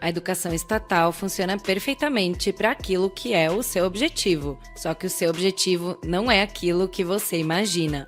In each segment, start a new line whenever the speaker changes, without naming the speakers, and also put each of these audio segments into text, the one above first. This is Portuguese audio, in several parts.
A educação estatal funciona perfeitamente para aquilo que é o seu objetivo, só que o seu objetivo não é aquilo que você imagina.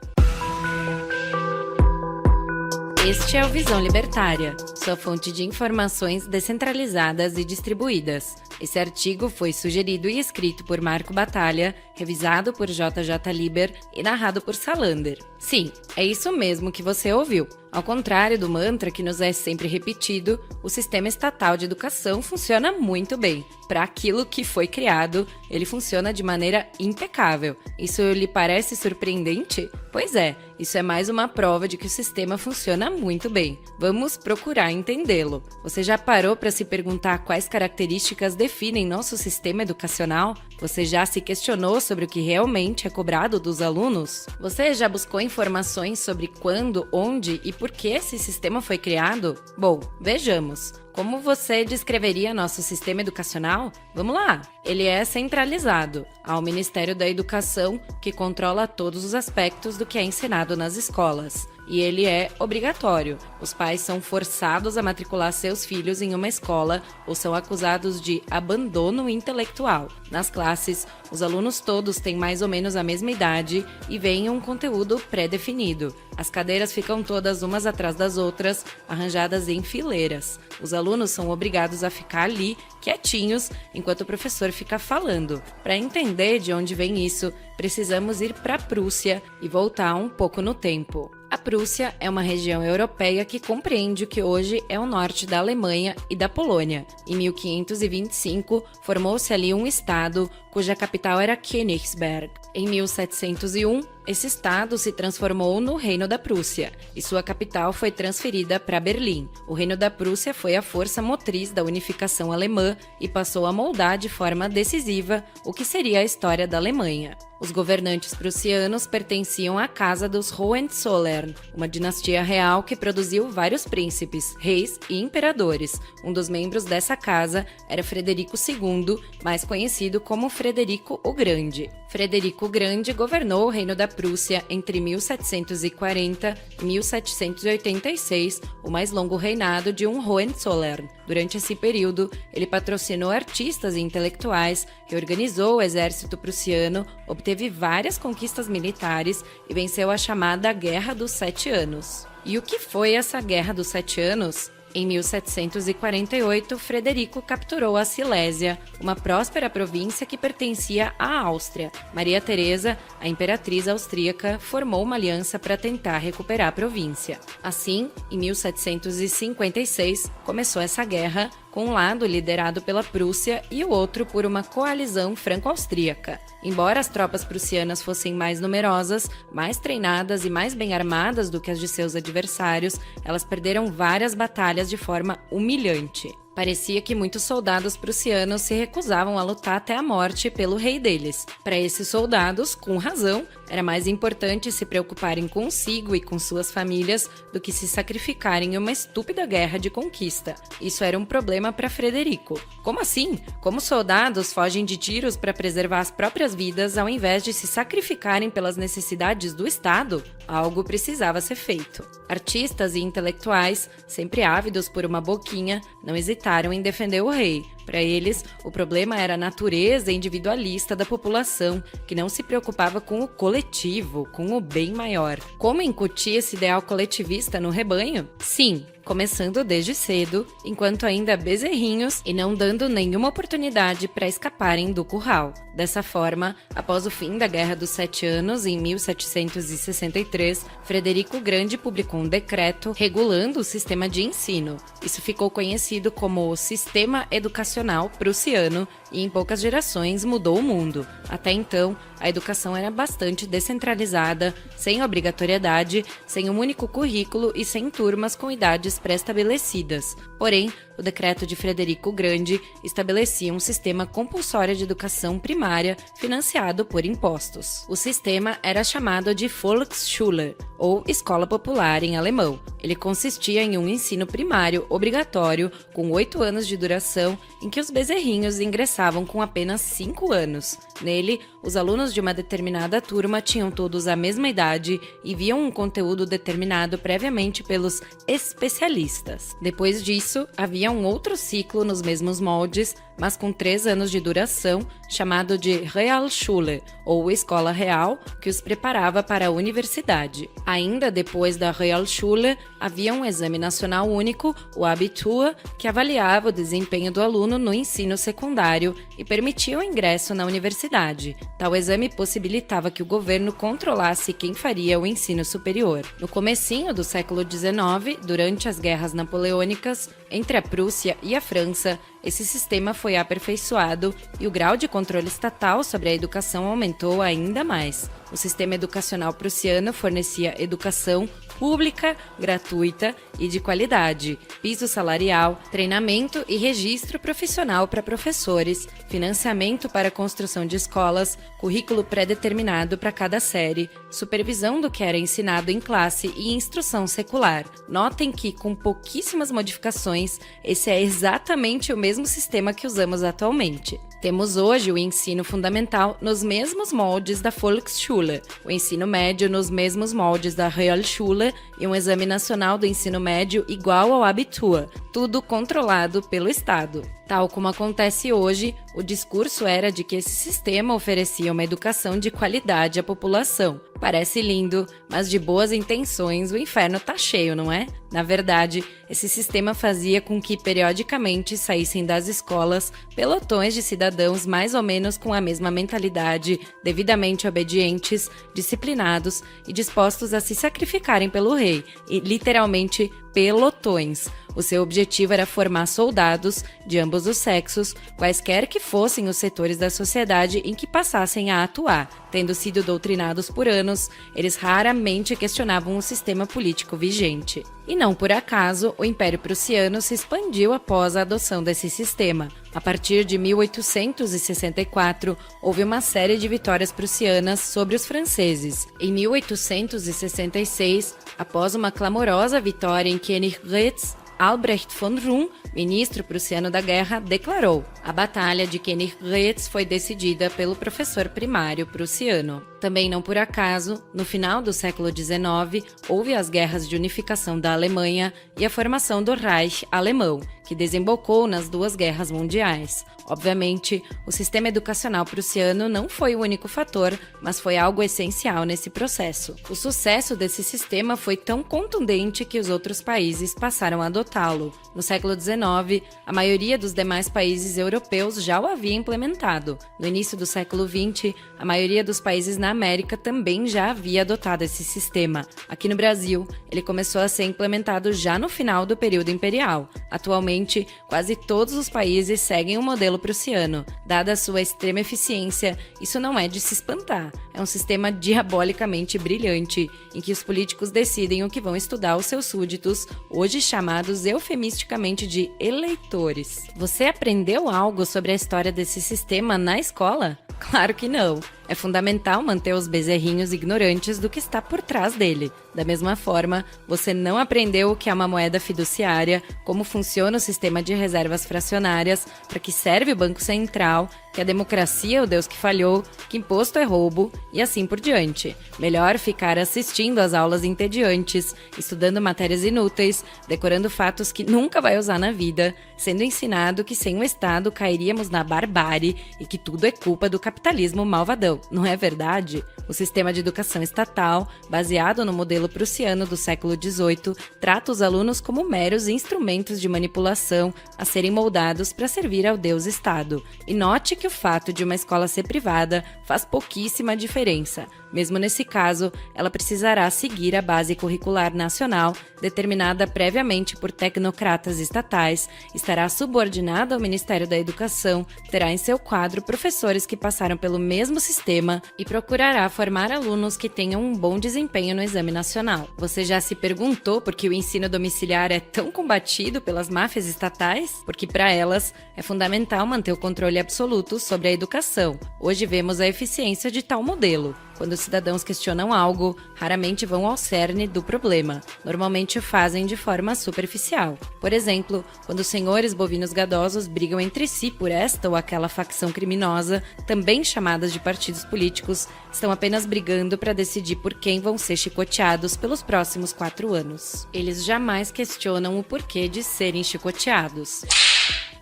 Este é o Visão Libertária, sua fonte de informações descentralizadas e distribuídas. Esse artigo foi sugerido e escrito por Marco Batalha, revisado por JJ Liber e narrado por Salander. Sim, é isso mesmo que você ouviu. Ao contrário do mantra que nos é sempre repetido, o sistema estatal de educação funciona muito bem. Para aquilo que foi criado, ele funciona de maneira impecável. Isso lhe parece surpreendente? Pois é, isso é mais uma prova de que o sistema funciona muito bem. Vamos procurar entendê-lo. Você já parou para se perguntar quais características definem nosso sistema educacional? Você já se questionou sobre o que realmente é cobrado dos alunos? Você já buscou informações sobre quando, onde e por que esse sistema foi criado? Bom, vejamos. Como você descreveria nosso sistema educacional? Vamos lá! Ele é centralizado ao Ministério da Educação, que controla todos os aspectos do que é ensinado nas escolas. E ele é obrigatório. Os pais são forçados a matricular seus filhos em uma escola ou são acusados de abandono intelectual. Nas classes, os alunos todos têm mais ou menos a mesma idade e veem um conteúdo pré-definido. As cadeiras ficam todas umas atrás das outras, arranjadas em fileiras. Os alunos são obrigados a ficar ali, quietinhos, enquanto o professor fica falando. Para entender de onde vem isso, precisamos ir para a Prússia e voltar um pouco no tempo. A Prússia é uma região europeia que compreende o que hoje é o norte da Alemanha e da Polônia. Em 1525, formou-se ali um estado cuja capital era Königsberg. Em 1701, esse estado se transformou no Reino da Prússia e sua capital foi transferida para Berlim. O Reino da Prússia foi a força motriz da unificação alemã e passou a moldar de forma decisiva o que seria a história da Alemanha. Os governantes prussianos pertenciam à Casa dos Hohenzollern, uma dinastia real que produziu vários príncipes, reis e imperadores. Um dos membros dessa casa era Frederico II, mais conhecido como Frederico o Grande. Frederico o Grande governou o Reino da Prússia entre 1740 e 1786, o mais longo reinado de um Hohenzollern. Durante esse período, ele patrocinou artistas e intelectuais, reorganizou o exército prussiano, obteve várias conquistas militares e venceu a chamada Guerra dos 7 Anos. E o que foi essa Guerra dos 7 Anos? Em 1748, Frederico capturou a Silésia, uma próspera província que pertencia à Áustria. Maria Teresa, a imperatriz austríaca, formou uma aliança para tentar recuperar a província. Assim, em 1756, começou essa guerra, com um lado liderado pela Prússia e o outro por uma coalizão franco-austríaca. Embora as tropas prussianas fossem mais numerosas, mais treinadas e mais bem armadas do que as de seus adversários, elas perderam várias batalhas de forma humilhante. Parecia que muitos soldados prussianos se recusavam a lutar até a morte pelo rei deles. Para esses soldados, com razão, era mais importante se preocuparem consigo e com suas famílias do que se sacrificarem em uma estúpida guerra de conquista. Isso era um problema para Frederico. Como assim? Como soldados fogem de tiros para preservar as próprias vidas ao invés de se sacrificarem pelas necessidades do Estado? Algo precisava ser feito. Artistas e intelectuais, sempre ávidos por uma boquinha, não hesitaram em defender o rei. Para eles, o problema era a natureza individualista da população, que não se preocupava com o coletivo, com o bem maior. Como incutir esse ideal coletivista no rebanho? Sim, começando desde cedo, enquanto ainda bezerrinhos e não dando nenhuma oportunidade para escaparem do curral. Dessa forma, após o fim da Guerra dos 7 Anos, em 1763, Frederico o Grande publicou um decreto regulando o sistema de ensino. Isso ficou conhecido como o Sistema Educacional Prussiano e em poucas gerações mudou o mundo. Até então, a educação era bastante descentralizada, sem obrigatoriedade, sem um único currículo e sem turmas com idades pré-estabelecidas. Porém, o decreto de Frederico o Grande estabelecia um sistema compulsório de educação primária financiado por impostos. O sistema era chamado de Volksschule, ou Escola Popular em alemão. Ele consistia em um ensino primário obrigatório com 8 anos de duração, em que os bezerrinhos ingressavam com apenas 5 anos. Nele, os alunos de uma determinada turma tinham todos a mesma idade e viam um conteúdo determinado previamente pelos especialistas. Depois disso, havia um outro ciclo nos mesmos moldes, mas com 3 anos de duração, chamado de Realschule, ou Escola Real, que os preparava para a universidade. Ainda depois da Realschule, havia um exame nacional único, o Abitur, que avaliava o desempenho do aluno no ensino secundário e permitia o ingresso na universidade. Tal exame possibilitava que o governo controlasse quem faria o ensino superior. No comecinho do século XIX, durante as guerras napoleônicas, entre a Prússia e a França, esse sistema foi aperfeiçoado e o grau de controle estatal sobre a educação aumentou ainda mais. O sistema educacional prussiano fornecia educação pública, gratuita e de qualidade, piso salarial, treinamento e registro profissional para professores, financiamento para a construção de escolas, currículo pré-determinado para cada série, supervisão do que era ensinado em classe e instrução secular. Notem que, com pouquíssimas modificações, esse é exatamente o mesmo sistema que usamos atualmente. Temos hoje o ensino fundamental nos mesmos moldes da Volksschule, o ensino médio nos mesmos moldes da Realschule e um exame nacional do ensino médio igual ao Abitur, tudo controlado pelo Estado. Tal como acontece hoje, o discurso era de que esse sistema oferecia uma educação de qualidade à população. Parece lindo, mas de boas intenções o inferno tá cheio, não é? Na verdade, esse sistema fazia com que periodicamente saíssem das escolas pelotões de cidadãos mais ou menos com a mesma mentalidade, devidamente obedientes, disciplinados e dispostos a se sacrificarem pelo rei, e literalmente pelotões. O seu objetivo era formar soldados de ambos os sexos, quaisquer que fossem os setores da sociedade em que passassem a atuar. Tendo sido doutrinados por anos, eles raramente questionavam o sistema político vigente. E não por acaso, o Império Prussiano se expandiu após a adoção desse sistema. A partir de 1864, houve uma série de vitórias prussianas sobre os franceses. Em 1866, após uma clamorosa vitória em Königgrätz, Albrecht von Roon, ministro prussiano da guerra, declarou: a Batalha de Königgrätz foi decidida pelo professor primário prussiano. Também não por acaso, no final do século XIX, houve as guerras de unificação da Alemanha e a formação do Reich alemão, que desembocou nas 2 guerras mundiais. Obviamente, o sistema educacional prussiano não foi o único fator, mas foi algo essencial nesse processo. O sucesso desse sistema foi tão contundente que os outros países passaram a adotá-lo. No século XIX, a maioria dos demais países europeus já o havia implementado. No início do século XX, a maioria dos países na América também já havia adotado esse sistema. Aqui no Brasil, ele começou a ser implementado já no final do período imperial. Atualmente, quase todos os países seguem o modelo prussiano. Dada a sua extrema eficiência, isso não é de se espantar. É um sistema diabolicamente brilhante, em que os políticos decidem o que vão estudar os seus súditos, hoje chamados eufemisticamente de eleitores. Você aprendeu algo sobre a história desse sistema na escola? Claro que não. É fundamental manter os bezerrinhos ignorantes do que está por trás dele. Da mesma forma, você não aprendeu o que é uma moeda fiduciária, como funciona o sistema de reservas fracionárias, para que serve o Banco Central, que a democracia é o Deus que falhou, que imposto é roubo e assim por diante. Melhor ficar assistindo às aulas entediantes, estudando matérias inúteis, decorando fatos que nunca vai usar na vida, sendo ensinado que sem o Estado cairíamos na barbárie e que tudo é culpa do capitalismo malvadão. Não é verdade? O sistema de educação estatal, baseado no modelo prussiano do século XVIII, trata os alunos como meros instrumentos de manipulação a serem moldados para servir ao Deus Estado. E note que o fato de uma escola ser privada faz pouquíssima diferença. Mesmo nesse caso, ela precisará seguir a base curricular nacional, determinada previamente por tecnocratas estatais, estará subordinada ao Ministério da Educação, terá em seu quadro professores que passaram pelo mesmo sistema e procurará formar alunos que tenham um bom desempenho no exame nacional. Você já se perguntou por que o ensino domiciliar é tão combatido pelas máfias estatais? Porque para elas é fundamental manter o controle absoluto sobre a educação. Hoje vemos a eficiência de tal modelo. Quando os cidadãos questionam algo, raramente vão ao cerne do problema. Normalmente o fazem de forma superficial. Por exemplo, quando os senhores bovinos gadosos brigam entre si por esta ou aquela facção criminosa, também chamadas de partidos políticos, estão apenas brigando para decidir por quem vão ser chicoteados pelos próximos 4 anos. Eles jamais questionam o porquê de serem chicoteados.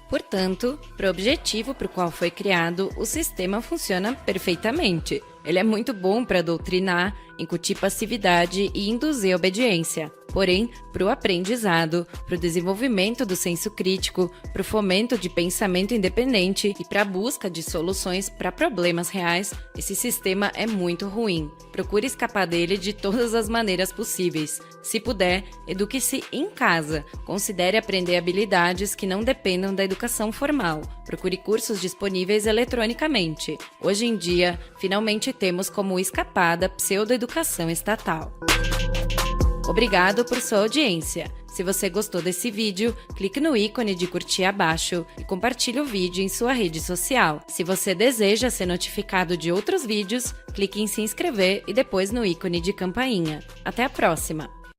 Portanto, para o objetivo para o qual foi criado, o sistema funciona perfeitamente. Ele é muito bom para doutrinar, incutir passividade e induzir obediência. Porém, para o aprendizado, para o desenvolvimento do senso crítico, para o fomento de pensamento independente e para a busca de soluções para problemas reais, esse sistema é muito ruim. Procure escapar dele de todas as maneiras possíveis. Se puder, eduque-se em casa. Considere aprender habilidades que não dependam da educação formal. Procure cursos disponíveis eletronicamente. Hoje em dia, finalmente temos como escapada pseudoeducação estatal. Obrigado por sua audiência. Se você gostou desse vídeo, clique no ícone de curtir abaixo e compartilhe o vídeo em sua rede social. Se você deseja ser notificado de outros vídeos, clique em se inscrever e depois no ícone de campainha. Até a próxima!